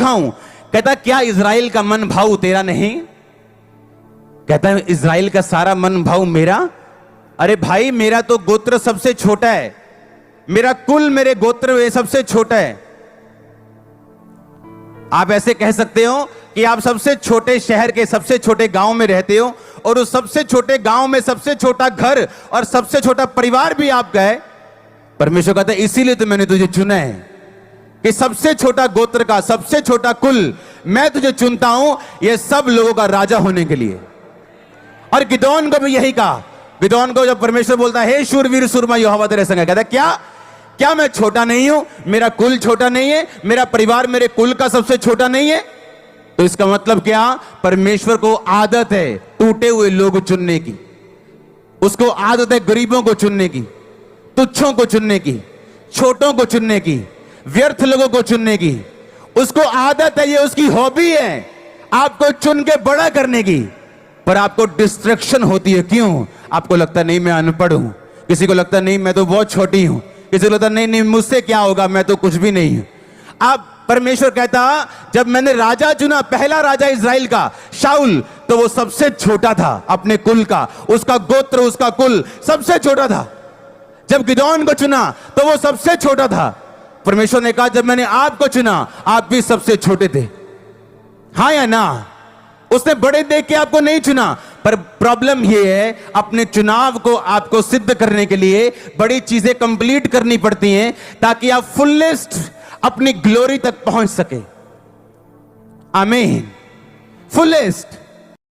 खाऊं? कहता क्या इज़राइल का मन भाव तेरा नहीं? कहता है इज़राइल का सारा मन भाव मेरा? अरे भाई मेरा तो गोत्र सबसे छोटा है, मेरा कुल मेरे गोत्र में सबसे छोटा है। आप ऐसे कह सकते हो कि आप सबसे छोटे शहर के सबसे छोटे गांव में रहते हो और उस सबसे छोटे गांव में सबसे छोटा घर और सबसे छोटा परिवार भी आप गए। परमेश्वर कहता है इसीलिए तो मैंने तुझे चुना है कि सबसे छोटा गोत्र का सबसे छोटा कुल मैं तुझे चुनता हूं, ये सब लोगों का राजा होने के लिए। और गिदोन को भी यही कहा। गिदोन को जब परमेश्वर बोलता है हे शूरवीर सूरमा यहोवा तेरे संग है, कहता क्या क्या मैं छोटा नहीं हूं? मेरा कुल छोटा नहीं है? मेरा परिवार मेरे कुल का सबसे छोटा नहीं है? तो इसका मतलब क्या? परमेश्वर को आदत है टूटे हुए लोग चुनने की, उसको आदत है गरीबों को चुनने की, तुच्छों को चुनने की, छोटों को चुनने की, व्यर्थ लोगों को चुनने की। उसको आदत है, ये उसकी हॉबी है आपको चुन के बड़ा करने की। पर आपको डिस्ट्रैक्शन होती है। क्यों? आपको लगता नहीं मैं अनपढ़ हूं, किसी को लगता नहीं मैं तो बहुत छोटी हूं, किसी को लगता नहीं नहीं मुझसे क्या होगा, मैं तो कुछ भी नहीं हूं। अब परमेश्वर कहता जब मैंने राजा चुना, पहला राजा इज़राइल का शाऊल, तो वो सबसे छोटा था अपने कुल का, उसका गोत्र उसका कुल सबसे छोटा था। जब गिदोन को चुना तो वो सबसे छोटा था। परमेश्वर ने कहा जब मैंने आपको चुना आप भी सबसे छोटे थे। हाँ या ना? उसने बड़े देख के आपको नहीं चुना। पर प्रॉब्लम यह है अपने चुनाव को आपको सिद्ध करने के लिए बड़ी चीजें कंप्लीट करनी पड़ती हैं ताकि आप फुलेस्ट अपनी ग्लोरी तक पहुंच सके। आमीन। फुलेस्ट